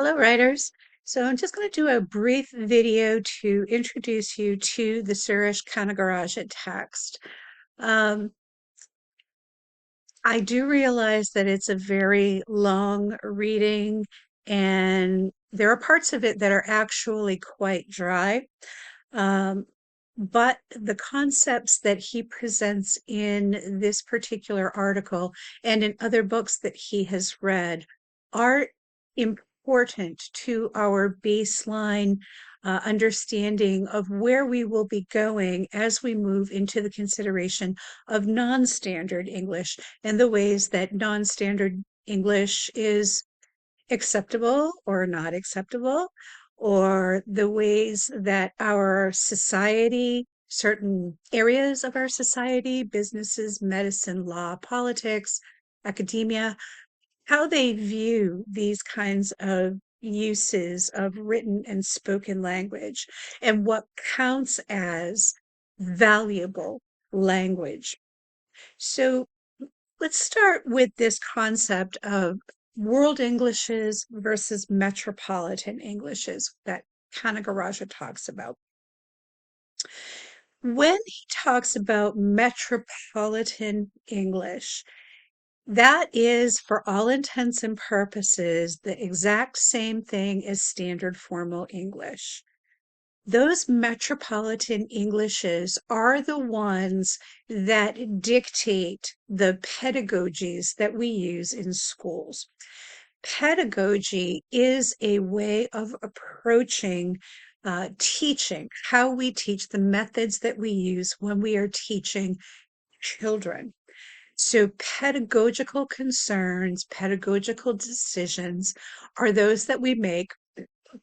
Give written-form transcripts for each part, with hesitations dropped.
Hello, writers. So I'm just going to do a brief video to introduce you to the Suresh Canagarajah text. Um, I do realize that it's a very long reading, and there are parts of it that are actually quite dry. Um, but the concepts that he presents in this particular article and in other books that he has read are important to our baseline understanding of where we will be going as we move into the consideration of non-standard English and the ways that non-standard English is acceptable or not acceptable, or the ways that our society, certain areas of our society, businesses, medicine, law, politics, academia, how they view these kinds of uses of written and spoken language and what counts as valuable language. So let's start with this concept of world Englishes versus metropolitan Englishes that Canagarajah talks about. When he talks about metropolitan English, that is, for all intents and purposes, the exact same thing as standard formal English. Those metropolitan Englishes are the ones that dictate the pedagogies that we use in schools. Pedagogy is a way of approaching teaching, how we teach, the methods that we use when we are teaching children. So, pedagogical concerns, pedagogical decisions are those that we make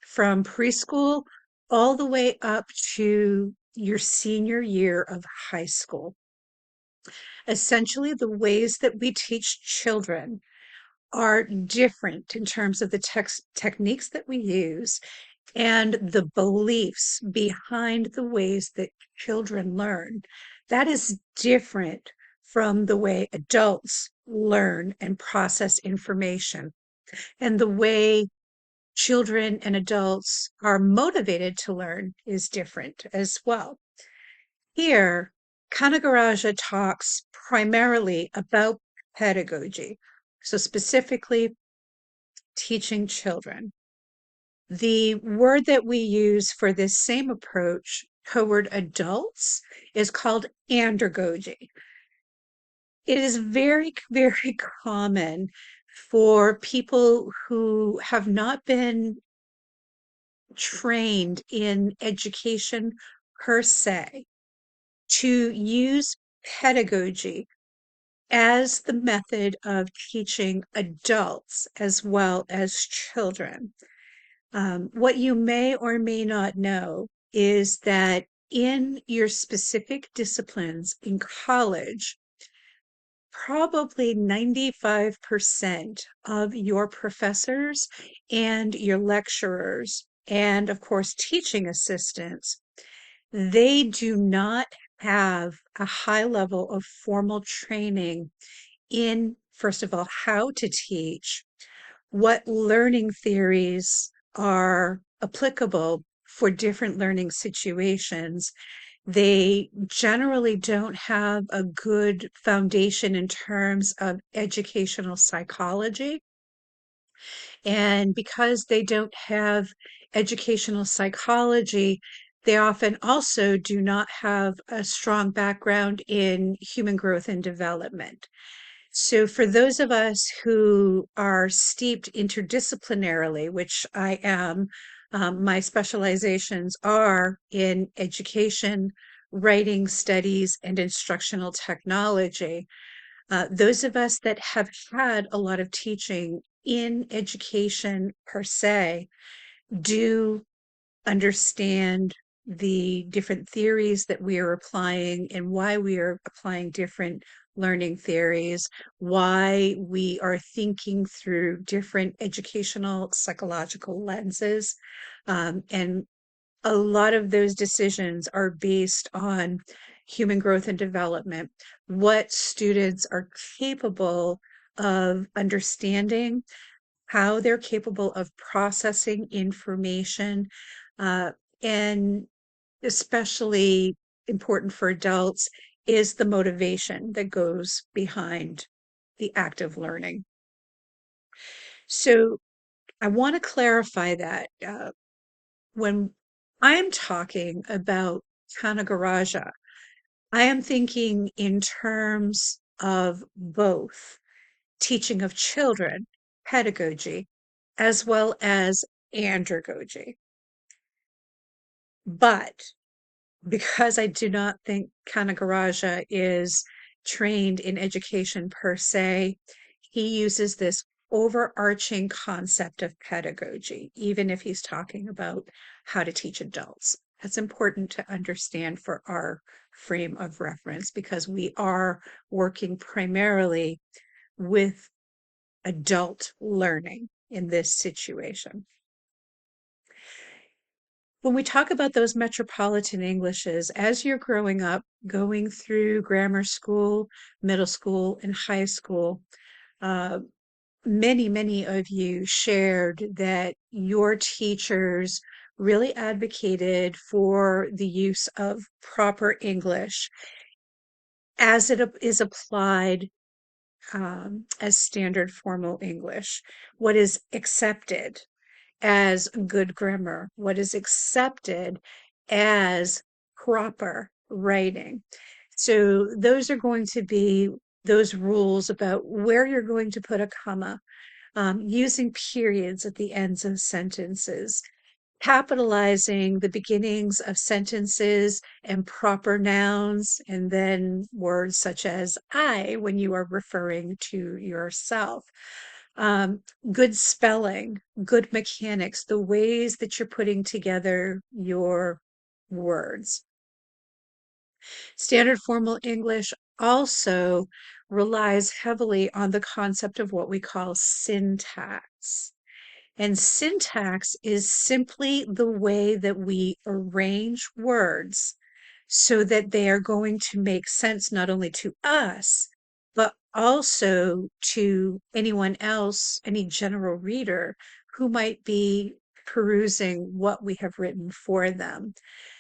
from preschool all the way up to your senior year of high school. Essentially, the ways that we teach children are different in terms of the techniques that we use and the beliefs behind the ways that children learn. That is different from the way adults learn and process information, and the way children and adults are motivated to learn is different as well. Here, Canagarajah talks primarily about pedagogy, so specifically teaching children. The word that we use for this same approach toward adults is called andragogy. It is very, very common for people who have not been trained in education per se to use pedagogy as the method of teaching adults as well as children. What you may or may not know is that in your specific disciplines in college, probably 95% of your professors and your lecturers, and of course, teaching assistants, they do not have a high level of formal training in, first of all, how to teach, what learning theories are applicable for different learning situations. They generally don't have a good foundation in terms of educational psychology. And because they don't have educational psychology, they often also do not have a strong background in human growth and development. So, for those of us who are steeped interdisciplinarily, which I am, my specializations are in education, writing studies, and instructional technology. Those of us that have had a lot of teaching in education per se do understand the different theories that we are applying and why we are applying different learning theories, why we are thinking through different educational psychological lenses. And a lot of those decisions are based on human growth and development, what students are capable of understanding, how they're capable of processing information, uh, and especially important for adults is the motivation that goes behind the act of learning. So I want to clarify that when I'm talking about Canagarajah, I am thinking in terms of both teaching of children, pedagogy, as well as andragogy. But because I do not think Canagarajah is trained in education per se, he uses this overarching concept of pedagogy, even if he's talking about how to teach adults. That's important to understand for our frame of reference because we are working primarily with adult learning in this situation. When we talk about those metropolitan Englishes, as you're growing up, going through grammar school, middle school, and high school, uh, many of you shared that your teachers really advocated for the use of proper English as it is applied as standard formal English, what is accepted as good grammar, what is accepted as proper writing. So those are going to be those rules about where you're going to put a comma, using periods at the ends of sentences, capitalizing the beginnings of sentences and proper nouns, and then words such as I when you are referring to yourself. Good spelling, good mechanics, the ways that you're putting together your words. Standard formal English also relies heavily on the concept of what we call syntax. And syntax is simply the way that we arrange words so that they are going to make sense not only to us, but also to anyone else, any general reader who might be perusing what we have written for them.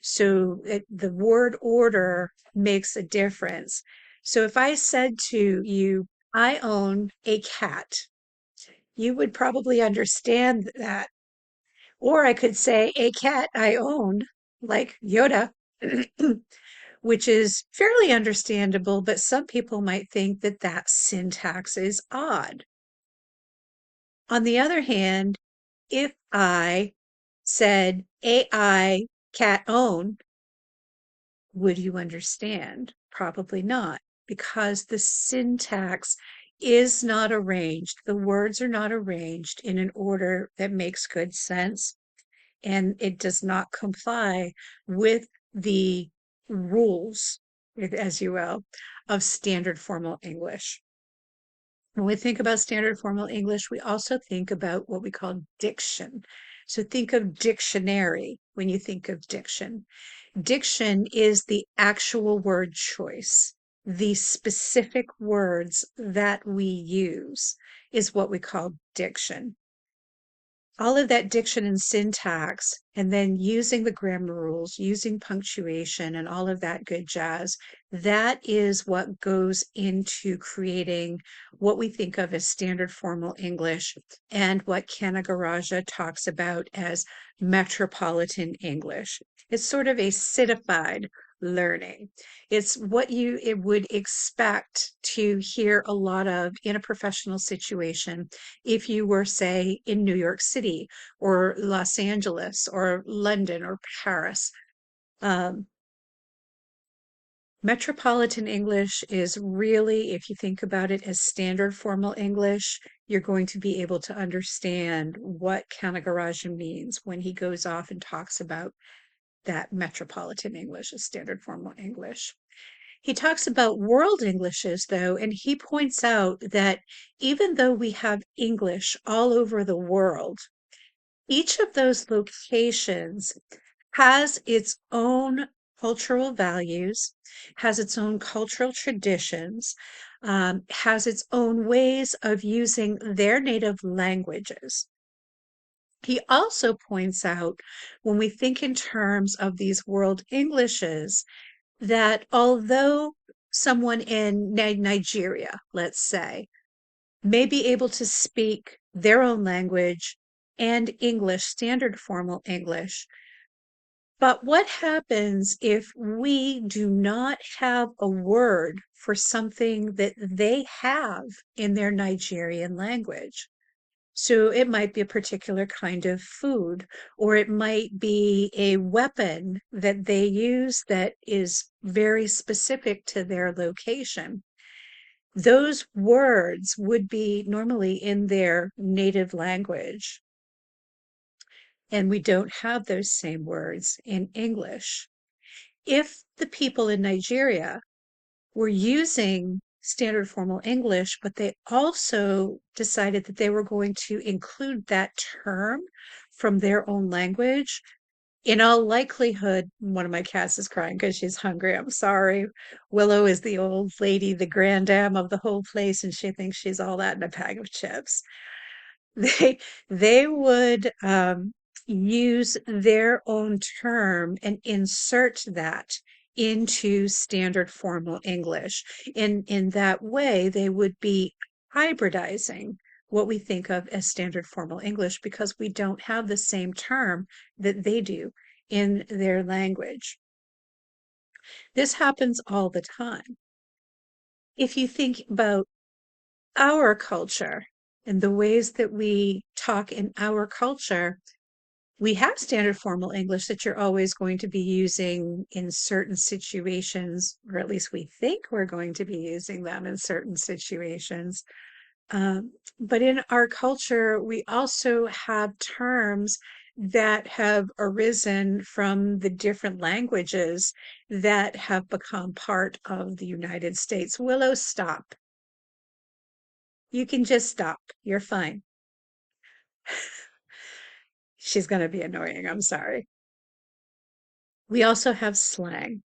So the word order makes a difference. So if I said to you, I own a cat, you would probably understand that. Or I could say, a cat I own, like Yoda, which is fairly understandable, but some people might think that that syntax is odd. On the other hand, if I said AI cat own, would you understand? Probably not, because the syntax is not arranged. The words are not arranged in an order that makes good sense, and it does not comply with the rules, as you will, of standard formal English. When we think about standard formal English, we also think about what we call diction. So think of dictionary when you think of diction. Diction is the actual word choice. The specific words that we use is what we call diction. All of that diction and syntax, and then using the grammar rules, using punctuation, and all of that good jazz, that is what goes into creating what we think of as standard formal English and what Canagarajah talks about as metropolitan English. It's sort of a citified learning. It's what you it would expect to hear a lot of in a professional situation if you were, say, in New York City or Los Angeles or London or Paris. Um, Metropolitan English is really, if you think about it as standard formal English, you're going to be able to understand what Canagarajah means when he goes off and talks about that metropolitan English as standard formal English. He talks about world Englishes, though, and he points out that even though we have English all over the world, each of those locations has its own cultural values, has its own cultural traditions, has its own ways of using their native languages. He also points out when we think in terms of these world Englishes, that although someone in Nigeria, let's say, may be able to speak their own language and English, standard formal English, but what happens if we do not have a word for something that they have in their Nigerian language? So it might be a particular kind of food, or it might be a weapon that they use that is very specific to their location. Those words would be normally in their native language, and we don't have those same words in English. If the people in Nigeria were using standard formal English, but they also decided that they were going to include that term from their own language, in all likelihood, one of my cats is crying because she's hungry. I'm sorry. Willow is the old lady, the grandam of the whole place, and she thinks she's all that in a bag of chips. They they would use their own term and insert that into standard formal English. In that way, they would be hybridizing what we think of as standard formal English because we don't have the same term that they do in their language. This happens all the time. If you think about our culture and the ways that we talk in our culture, we have standard formal English that you're always going to be using in certain situations, or at least we think we're going to be using them in certain situations. But in our culture, we also have terms that have arisen from the different languages that have become part of the United States. Willow, stop. You can just stop. You're fine. She's going to be annoying. I'm sorry. We also have slang.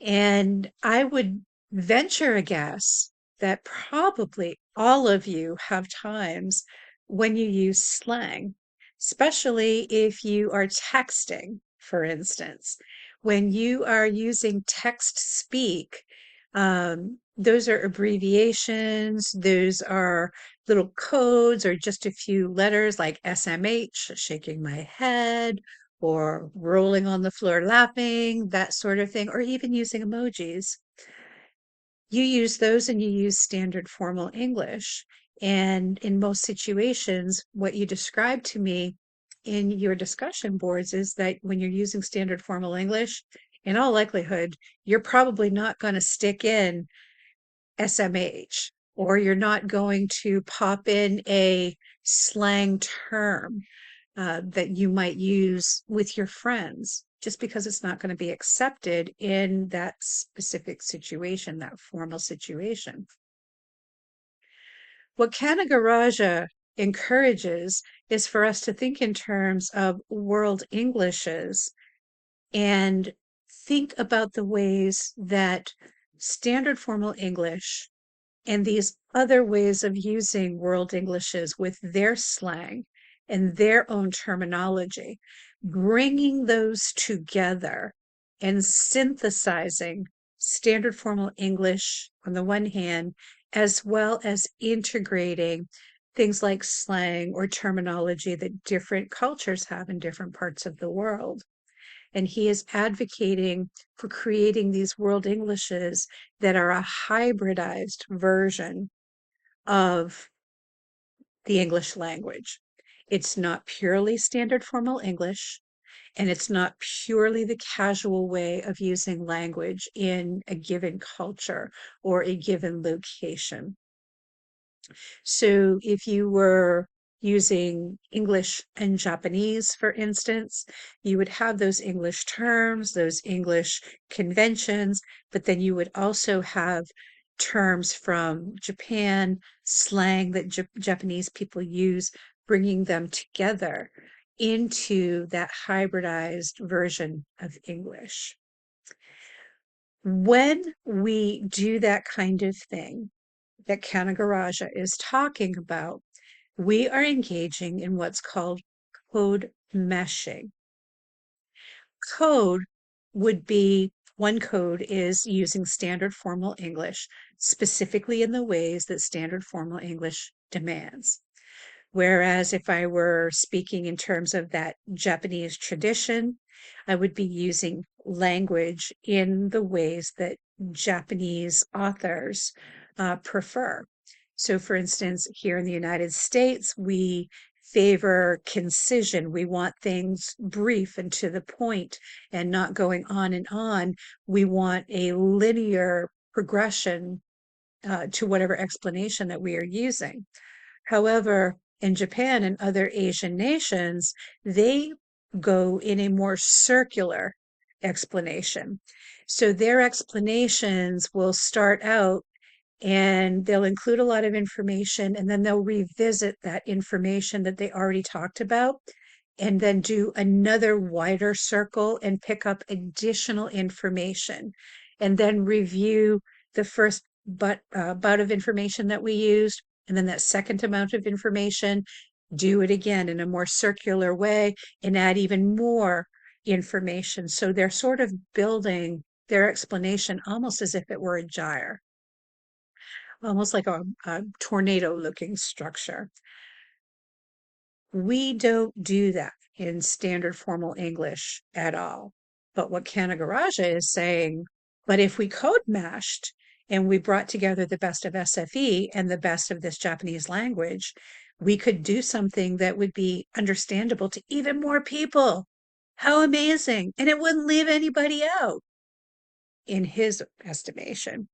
And I would venture a guess that probably all of you have times when you use slang, especially if you are texting, for instance. When you are using text speak, those are abbreviations, those are little codes or just a few letters like SMH, shaking my head, or rolling on the floor laughing, that sort of thing, or even using emojis. You use those and you use standard formal English. And in most situations, what you described to me in your discussion boards is that when you're using standard formal English, in all likelihood, you're probably not going to stick in SMH, or you're not going to pop in a slang term that you might use with your friends, just because it's not going to be accepted in that specific situation, that formal situation. What Canagarajah encourages is for us to think in terms of world Englishes and think about the ways that standard formal English and these other ways of using world Englishes with their slang and their own terminology, bringing those together and synthesizing standard formal English on the one hand, as well as integrating things like slang or terminology that different cultures have in different parts of the world. And he is advocating for creating these world Englishes that are a hybridized version of the English language. It's not purely standard formal English, and it's not purely the casual way of using language in a given culture or a given location. So if you were using English and Japanese, for instance, you would have those English terms, those English conventions, but then you would also have terms from Japan, slang that Japanese people use, bringing them together into that hybridized version of English. When we do that kind of thing, that Canagarajah is talking about, we are engaging in what's called code meshing. Code would be one code is using standard formal English, specifically in the ways that standard formal English demands. Whereas if I were speaking in terms of that Japanese tradition, I would be using language in the ways that Japanese authors prefer. So, for instance, here in the United States, we favor concision. We want things brief and to the point and not going on and on. We want a linear progression to whatever explanation that we are using. However, in Japan and other Asian nations, they go in a more circular explanation. So their explanations will start out and they'll include a lot of information and then they'll revisit that information that they already talked about and then do another wider circle and pick up additional information and then review the first bout of information that we used and then that second amount of information, do it again in a more circular way and add even more information. So they're sort of building their explanation almost as if it were a gyre, almost like a tornado looking structure. We don't do that in standard formal English at all. But what Canagarajah is saying, but if we code meshed and we brought together the best of SFE and the best of this Japanese language, we could do something that would be understandable to even more people. How amazing. And it wouldn't leave anybody out, in his estimation.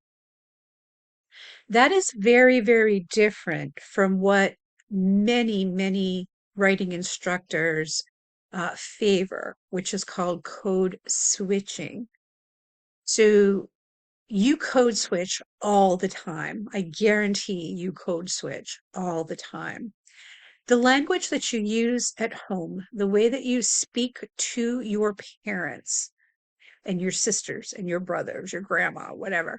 That is very, very different from what many, many writing instructors favor, which is called code switching. So you code switch all the time. I guarantee you code switch all the time. The language that you use at home, the way that you speak to your parents and your sisters and your brothers, your grandma, whatever,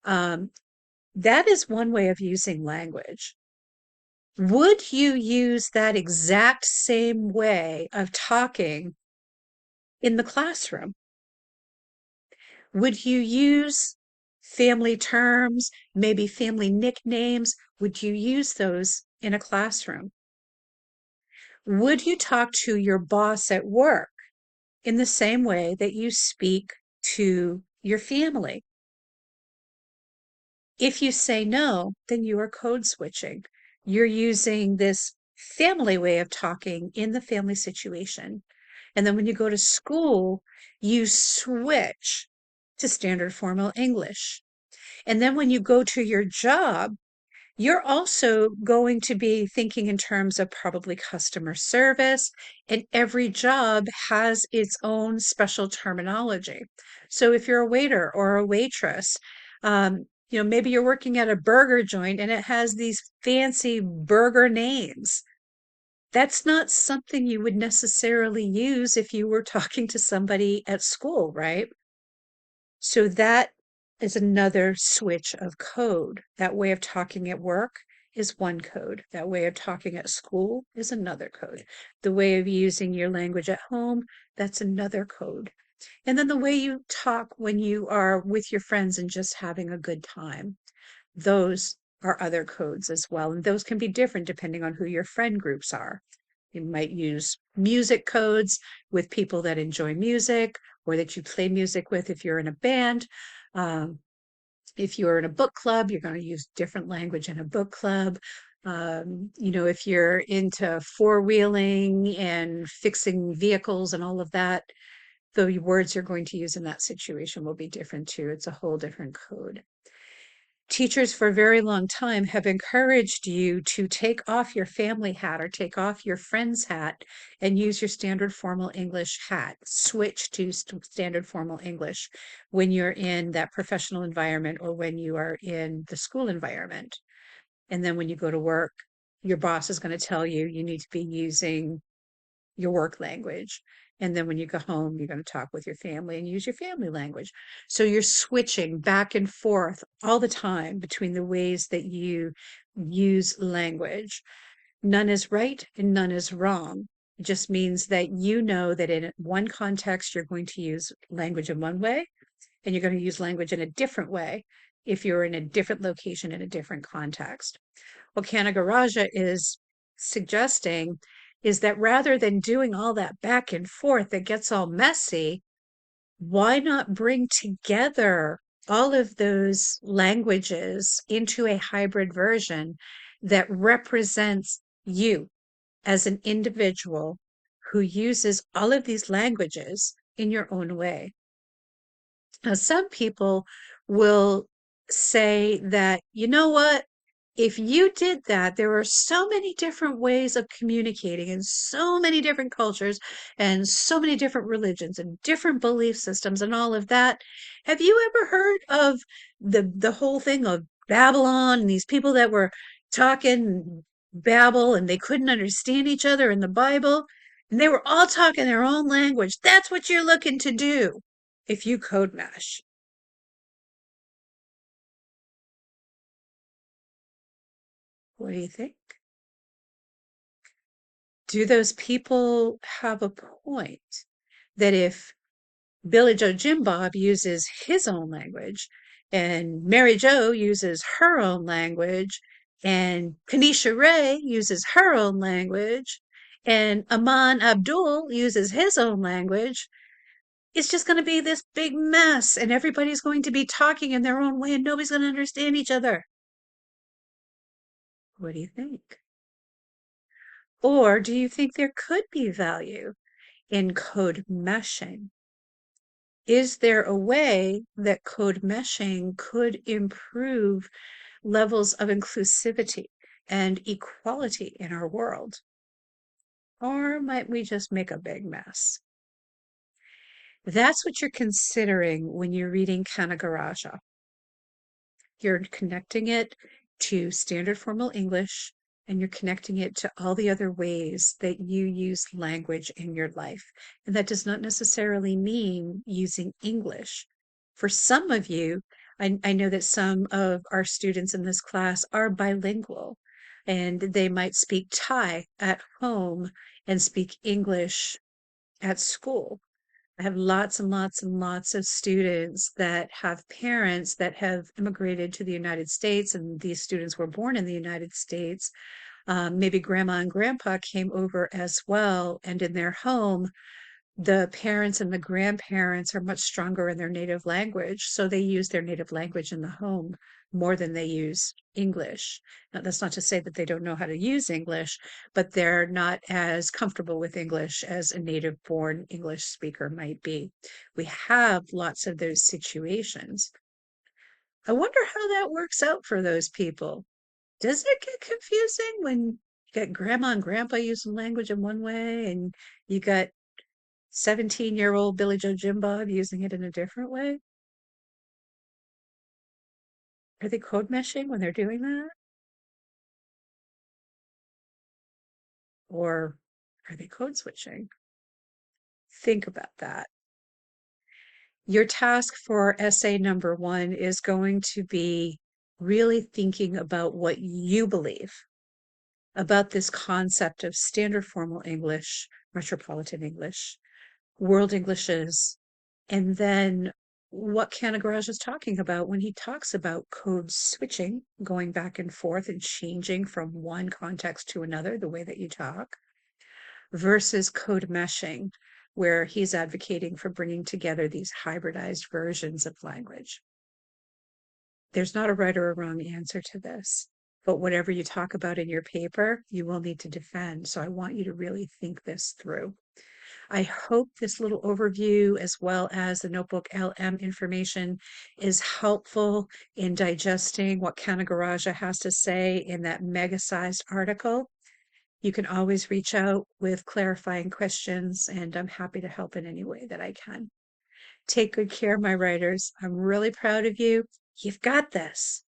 that is one way of using language. Would you use that exact same way of talking in the classroom? Would you use family terms, maybe family nicknames? Would you use those in a classroom? Would you talk to your boss at work in the same way that you speak to your family? If you say no, then you are code switching. You're using this family way of talking in the family situation. And then when you go to school, you switch to standard formal English. And then when you go to your job, you're also going to be thinking in terms of probably customer service, and every job has its own special terminology. So if you're a waiter or a waitress, maybe you're working at a burger joint and it has these fancy burger names. That's not something you would necessarily use if you were talking to somebody at school, right? So that is another switch of code. That way of talking at work is one code. That way of talking at school is another code. The way of using your language at home, that's another code. And then the way you talk when you are with your friends and just having a good time, those are other codes as well. And those can be different depending on who your friend groups are. You might use music codes with people that enjoy music or that you play music with if you're in a band. If you're in a book club, you're going to use different language in a book club. If you're into four-wheeling and fixing vehicles and all of that, the words you're going to use in that situation will be different too. It's a whole different code. Teachers for a very long time have encouraged you to take off your family hat or take off your friend's hat and use your standard formal English hat. Switch to standard formal English when you're in that professional environment or when you are in the school environment. And then when you go to work, your boss is going to tell you you need to be using, your work language. And then when you go home, you're going to talk with your family and use your family language. So you're switching back and forth all the time between the ways that you use language. None is right and none is wrong. It just means that you know that in one context, you're going to use language in one way, and you're going to use language in a different way if you're in a different location in a different context. What Canagarajah is suggesting is that rather than doing all that back and forth that gets all messy, why not bring together all of those languages into a hybrid version that represents you as an individual who uses all of these languages in your own way? Now, some people will say that, you know what? If you did that, there are so many different ways of communicating and so many different cultures and so many different religions and different belief systems and all of that. Have you ever heard of the whole thing of Babylon and these people that were talking Babel and they couldn't understand each other in the Bible? And they were all talking their own language. That's what you're looking to do if you code mesh. What do you think? Do those people have a point that if Billy Joe Jim Bob uses his own language and Mary Jo uses her own language and Kanisha Ray uses her own language and Aman Abdul uses his own language, it's just going to be this big mess and everybody's going to be talking in their own way and nobody's going to understand each other? What do you think? Or do you think there could be value in code meshing? Is there a way that code meshing could improve levels of inclusivity and equality in our world? Or might we just make a big mess? That's what you're considering when you're reading Canagarajah. You're connecting it to standard formal English and you're connecting it to all the other ways that you use language in your life. And that does not necessarily mean using English. For some of you, I know that some of our students in this class are bilingual and they might speak Thai at home and speak English at school. I have lots and lots and lots of students that have parents that have immigrated to the United States, and these students were born in the United States. Maybe grandma and grandpa came over as well, and in their home, the parents and the grandparents are much stronger in their native language, so they use their native language in the home more than they use English. Now, that's not to say that they don't know how to use English, but they're not as comfortable with English as a native born English speaker might be. We have lots of those situations. I wonder how that works out for those people. Does it get confusing when you got grandma and grandpa using language in one way and you got 17-year-old Billy Joe Jim Bob using it in a different way? Are they code meshing when they're doing that? Or are they code switching? Think about that. Your task for essay number 1 is going to be really thinking about what you believe about this concept of standard formal English, metropolitan English, world Englishes, and then what Canagarajah is talking about when he talks about code switching, going back and forth and changing from one context to another, the way that you talk, versus code meshing, where he's advocating for bringing together these hybridized versions of language. There's not a right or a wrong answer to this, but whatever you talk about in your paper, you will need to defend. So I want you to really think this through. I hope this little overview, as well as the Notebook LM information, is helpful in digesting what Canagarajah has to say in that mega-sized article. You can always reach out with clarifying questions, and I'm happy to help in any way that I can. Take good care, my writers. I'm really proud of you. You've got this.